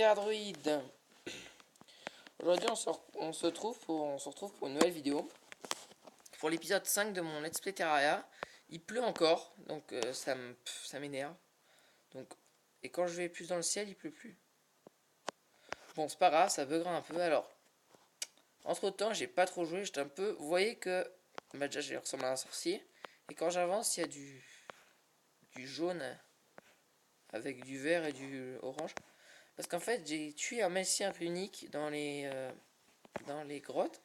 Android. Aujourd'hui on se retrouve pour une nouvelle vidéo. Pour l'épisode 5 de mon Let's Play Terraria. Il pleut encore, donc ça m'énerve. Donc, et quand je vais plus dans le ciel, il pleut plus. Bon, c'est pas grave, ça buguera un peu. Alors, entre temps, j'ai pas trop joué, j'étais un peu. Vous voyez que déjà j'ai ressemblé à un sorcier. Et quand j'avance, il y a du jaune avec du vert et du orange. Parce qu'en fait, j'ai tué un messien unique dans les grottes.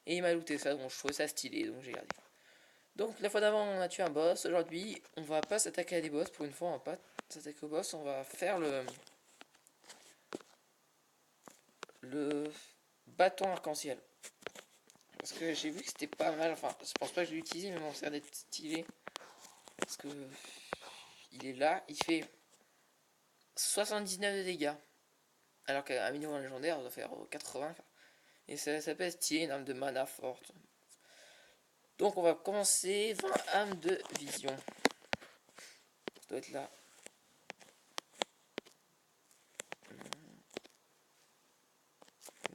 Et il m'a looté ça, donc je trouvais ça stylé, donc j'ai gardé. Donc la fois d'avant, on a tué un boss. Aujourd'hui, on va pas s'attaquer à des boss. Pour une fois, on va pas s'attaquer au boss. On va faire le bâton arc-en-ciel. Parce que j'ai vu que c'était pas mal. Enfin, je pense pas que je l'ai utilisé, mais bon, ça a l'air d'être stylé. Parce que il est là, il fait 79 de dégâts. Alors qu'un minimum légendaire, ça doit faire 80. Et ça peut être stylé, une arme de mana forte. Donc on va commencer 20 âmes de vision. Ça doit être là.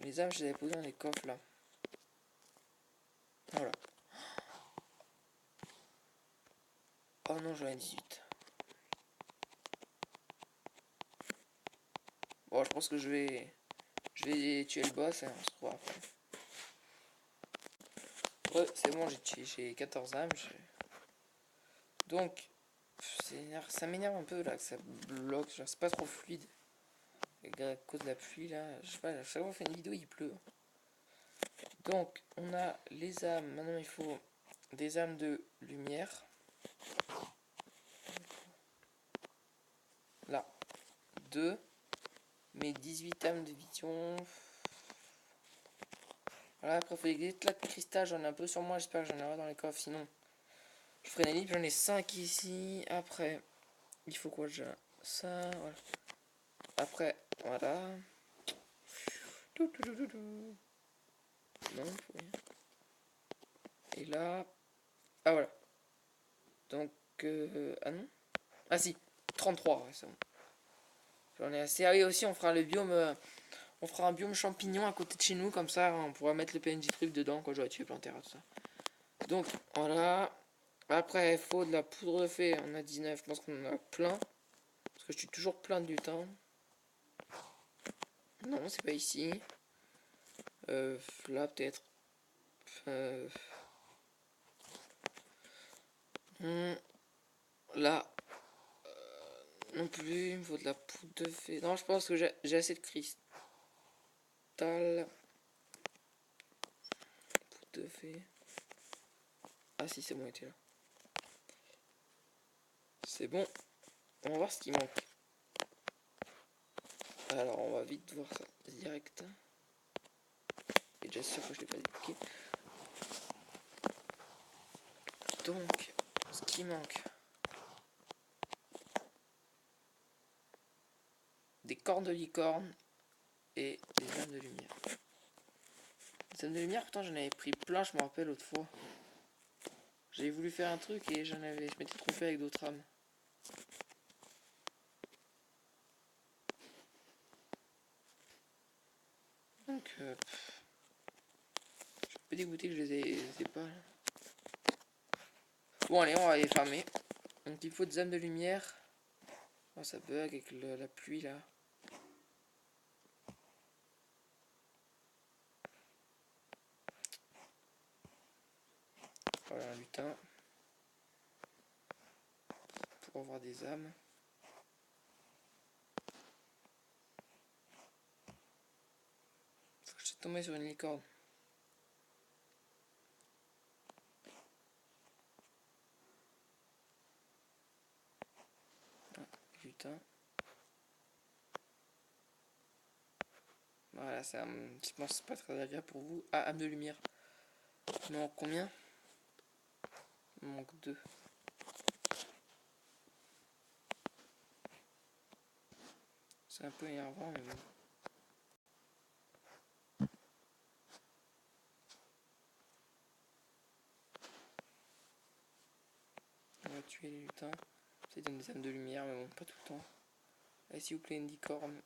Les âmes, je les avais posées dans les coffres là. Voilà. Oh non, j'en ai 18. Bon, je pense que je vais tuer le boss et on se retrouve après. Ouais, c'est bon, j'ai 14 âmes. Donc, ça m'énerve un peu là que ça bloque. Genre, c'est pas trop fluide. À cause de la pluie là. Je sais pas, à chaque fois qu'on fait une vidéo, il pleut. Donc, on a les âmes. Maintenant, il faut des âmes de lumière. Là, 2. Mais 18 âmes de vision. Voilà, après, il faut des éclats de cristal. J'en ai un peu sur moi. J'espère que j'en aurai dans les coffres. Sinon, je ferai une liste. J'en ai 5 ici. Après, il faut quoi déjà? Ça, voilà. Après, voilà. Non, faut rien. Et là. Ah, voilà. Donc, ah non. Ah si, 33, ouais, c'est bon. J'en ai assez. Ah oui, aussi, on fera le biome. On fera un biome champignon à côté de chez nous. Comme ça, on pourra mettre le PNJ truc dedans quand j'aurai tué Plantera, tout ça. Donc, voilà. Après, il faut de la poudre de fée. On a 19. Je pense qu'on en a plein. Parce que je suis toujours plein de lutin. Non, c'est pas ici. Là, peut-être. Là. Non plus. Il me faut de la poudre de fée. Non, je pense que j'ai assez de cristal. Poudre de fée. Ah si, c'est bon, il était là. C'est bon. On va voir ce qui manque. Alors, on va vite voir ça direct. Et déjà sûr que je l'ai pas débloqué. Donc, ce qui manque. Des cornes de licorne et des âmes de lumière. Les âmes de lumière, pourtant j'en avais pris plein, je me rappelle l'autre fois. J'avais voulu faire un truc et je m'étais trompé avec d'autres âmes. Donc, je suis un peu dégoûté que je les ai pas. Bon, allez, on va les farmer. Donc, il faut des âmes de lumière. Oh, ça bug avec la pluie là. Voilà, un lutin. Pour avoir des âmes. Faut que je suis tombé sur une licorne. Ah, lutin. Voilà, je pense que c'est pas très agréable pour vous. Ah, âme de lumière. Il manque combien? Il manque 2. C'est un peu énervant, mais bon. On va tuer les lutins. Ça donne des âmes de lumière, mais bon, pas tout le temps. Allez, s'il vous plaît, une licorne.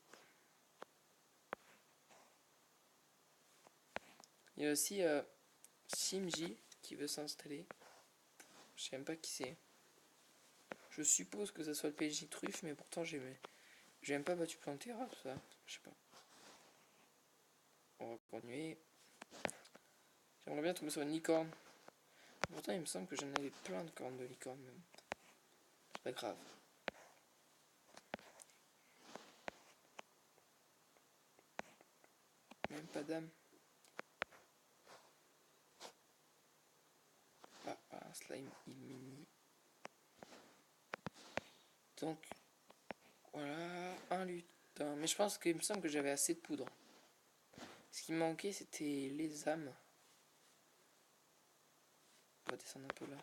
Il y a aussi Simji qui veut s'installer. Je sais même pas qui c'est. Je suppose que ça soit le PJ Truffe, mais pourtant j'ai même pas battu Plantera, tout ça. Je sais pas. On va continuer. J'aimerais bien tomber sur une licorne. Pourtant, il me semble que j'en avais plein de cornes de licorne même. C'est pas grave. Même pas d'âme. Ah, un slime mini. Donc, voilà, un lutin. Mais je pense qu'il me semble que j'avais assez de poudre. Ce qui me manquait, c'était les âmes. On va descendre un peu là.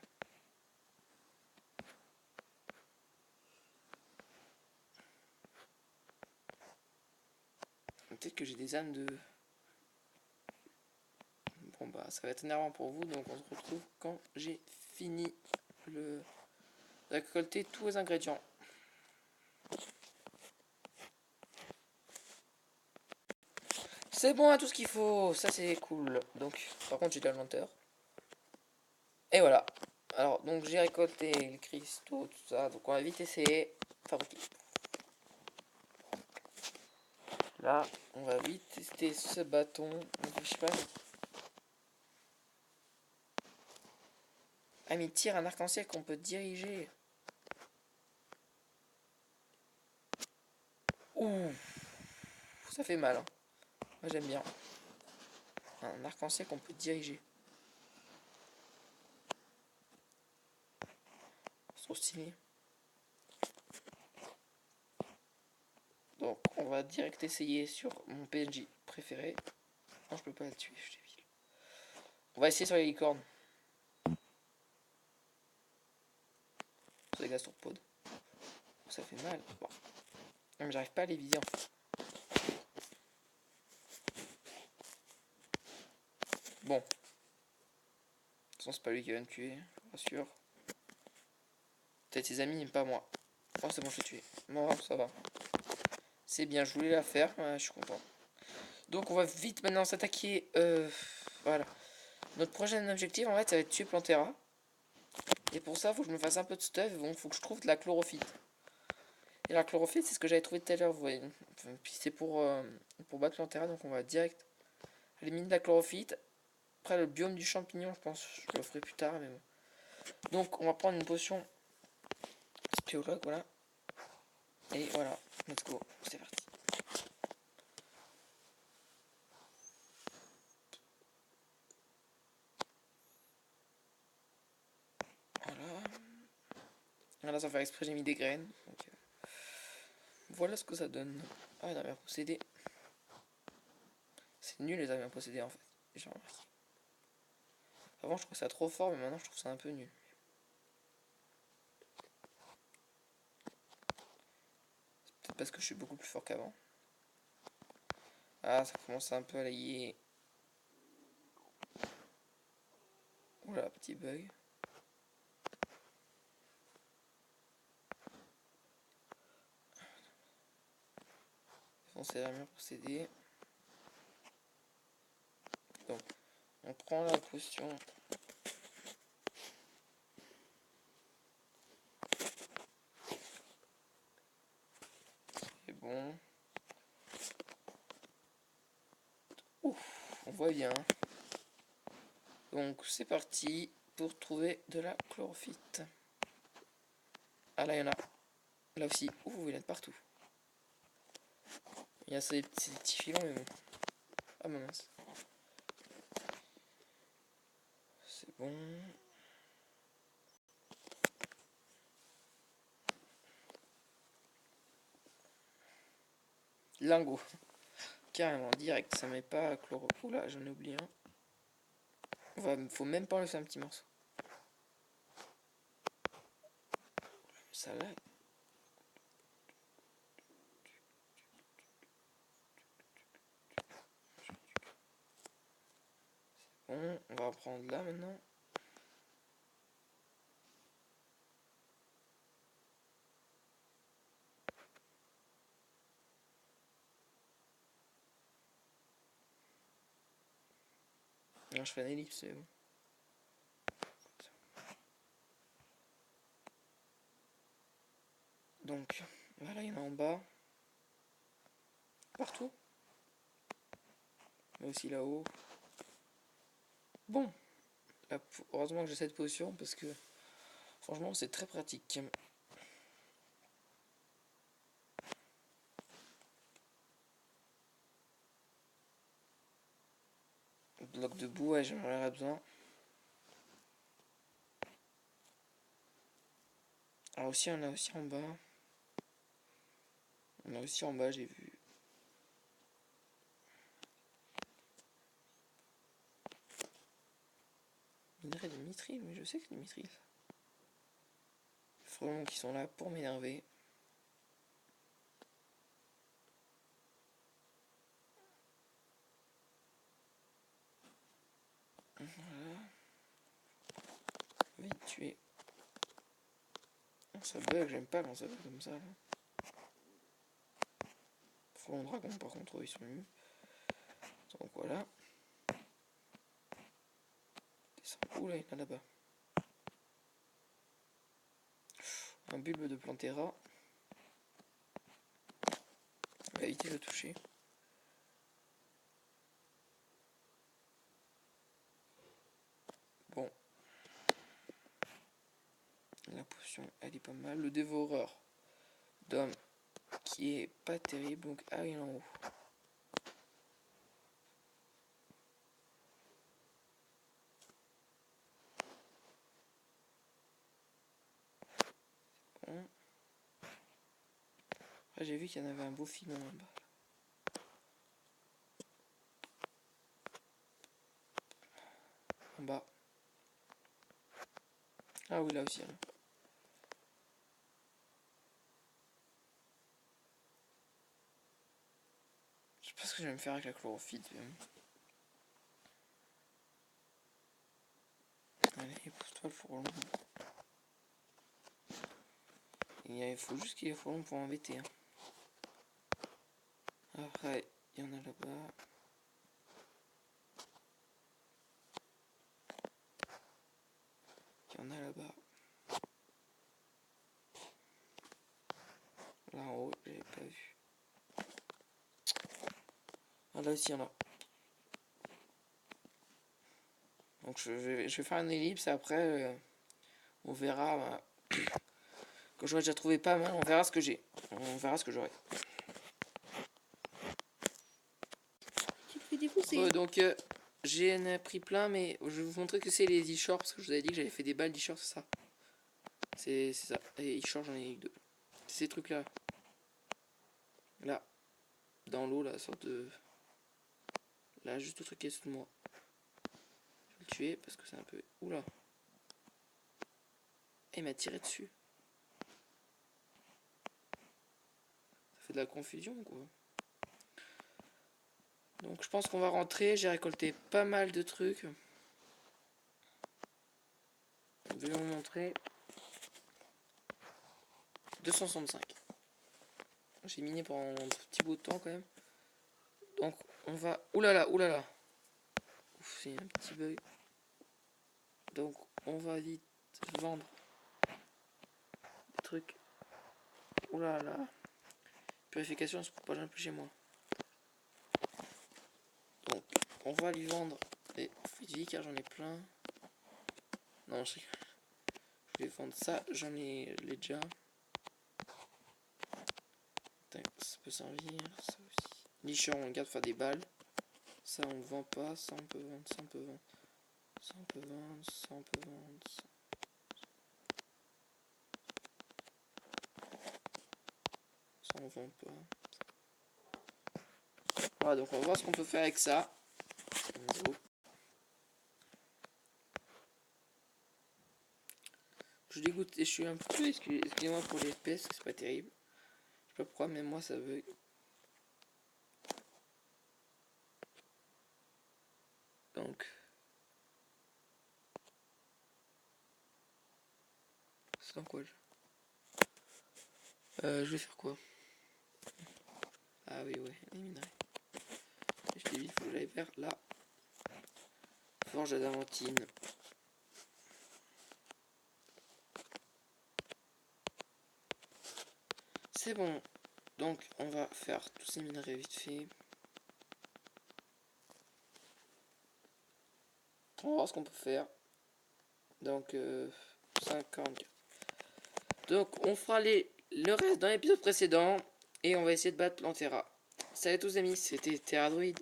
Peut-être que j'ai des âmes de... Bon bah ça va être énervant pour vous, donc on se retrouve quand j'ai fini de récolter tous les ingrédients. C'est bon à tout ce qu'il faut, ça c'est cool. Donc par contre j'ai de la lenteur. Et voilà. Alors donc j'ai récolté les cristaux, tout ça, donc on va vite essayer de fabriquer. Là, on va vite tester ce bâton. Donc, je sais pas. Ah mais il tire un arc-en-ciel qu'on peut diriger. Ouh, ça fait mal. Hein. Moi j'aime bien. Un arc-en-ciel qu'on peut diriger. C'est trop stylé. Donc on va direct essayer sur mon PNJ préféré. Non je peux pas le tuer, je débile. On va essayer sur les licornes. Sur les gastropodes. Ça fait mal. Bon. Non mais j'arrive pas à les viser en fait. Bon. De toute façon c'est pas lui qui va me tuer, je vous rassure. Peut-être ses amis, pas moi. Oh c'est bon je l'ai tué. Bon ça va. C'est bien, je voulais la faire, je suis content. Donc on va vite maintenant s'attaquer. Voilà. Notre prochain objectif en fait ça va être tuer Plantera. Et pour ça, il faut que je me fasse un peu de stuff. Donc, il faut que je trouve de la chlorophyte. Et la chlorophyte, c'est ce que j'avais trouvé tout à l'heure, vous voyez. Puis c'est pour battre Plantera, donc on va direct éliminer de la chlorophyte. Après, le biome du champignon, je pense, je le ferai plus tard, mais bon. Donc, on va prendre une potion spéologue, voilà. Et voilà, let's go, c'est parti. Voilà. Là, sans faire exprès, j'ai mis des graines. Donc, voilà ce que ça donne. Ah, il a bien possédé. C'est nul les avions possédés en fait. J'ai remarqué. Avant je trouvais ça trop fort, mais maintenant je trouve ça un peu nul. C'est peut-être parce que je suis beaucoup plus fort qu'avant. Ah, ça commence un peu à laguer. Oula, petit bug. Défoncer la mur procédé. Donc, on prend la potion. C'est bon. Ouf, on voit bien. Donc, c'est parti pour trouver de la chlorophyte. Ah, là, il y en a. Là aussi. Ouh, il y en a de partout. Il y a ces petits filons, mais bon. Ah, mince. C'est bon. Lingot. Carrément, direct. Ça met pas chloro. Oula, j'en ai oublié un. Faut même pas enlever un petit morceau. Ça là. Bon, on va prendre là maintenant. Non, je fais une ellipse, c'est bon. Donc, voilà, il y en a en bas. Partout. Mais aussi là-haut. Bon. Là, heureusement que j'ai cette potion parce que franchement c'est très pratique. Bloc de boue, ouais, j'en aurais besoin. Alors aussi, on a aussi en bas. On a aussi en bas, j'ai vu. Minerai de mithril, mais je sais que c'est du mithril. Frelons qui sont là pour m'énerver. Voilà. Vite tuer. Ça bug, j'aime pas quand ça bug comme ça. Là. Frelons dragon, par contre, ils sont mieux. Donc voilà. Ouh là, il y en a là-bas. Un bulbe de Plantera. On va éviter de le toucher. Bon. La potion, elle est pas mal. Le dévoreur d'homme qui est pas terrible. Donc, ah, il est en haut. Bon. Ah, j'ai vu qu'il y en avait un beau filon là-bas. En bas. Ah oui, là aussi. Là. Je sais pas ce que je vais me faire avec la chlorophyte. Allez, pousse-toi le fourlon. Il faut juste qu'il y ait le fourlon pour embêter. Hein. Après, il y en a là-bas. Il y en a là-bas. Là en haut, j'avais pas vu. Ah là aussi, il y en a. Donc je vais faire une ellipse et après, on verra. Quand j'aurai déjà trouvé pas mal, on verra ce que j'ai. On verra ce que j'aurai. Tu te fais dépousser. Donc, j'en ai pris plein, mais je vais vous montrer que c'est les e-shorts, parce que je vous avais dit que j'avais fait des balles d'e-shorts, c'est ça. C'est ça. Et e-shorts, j'en ai eu deux. C'est ces trucs-là. Là. Dans l'eau, la sorte de... Là, juste le truc qui est sous moi. Je vais le tuer, parce que c'est un peu... Oula. Et il m'a tiré dessus. Ça fait de la confusion, quoi. Donc je pense qu'on va rentrer. J'ai récolté pas mal de trucs. Je vais vous montrer. 265. J'ai miné pendant un petit bout de temps quand même. Donc on va... Oulala, oulala. Ouf, c'est un petit bug. Donc on va vite vendre des trucs. Oulala. Purification, c'est pour pas plus chez moi. Donc on va lui vendre des fruits de vie car j'en ai plein. Non, je vais vendre ça, j'en ai les déjà. Ça peut servir, ça aussi. Lichon, on garde faire des balles. Ça on ne vend pas, ça on peut vendre, ça on peut vendre. Ça on peut vendre, ça on peut vendre. Ça on vend pas. Voilà, donc on va voir ce qu'on peut faire avec ça. Je dégoûte et je suis un peu excusez-moi pour les FPS, c'est pas terrible. Je sais pas pourquoi, mais moi ça bug. Donc c'est dans quoi je vais faire quoi? Ah oui, ouais, les minerais. Je t'ai dit, il faut que j'aille vers là. forge d'adamantine. C'est bon. Donc on va faire tous ces minerais vite fait. On va voir ce qu'on peut faire. Donc 50. Donc on fera le reste dans l'épisode précédent. Et on va essayer de battre Plantera. Salut à tous amis, c'était TerraDruid.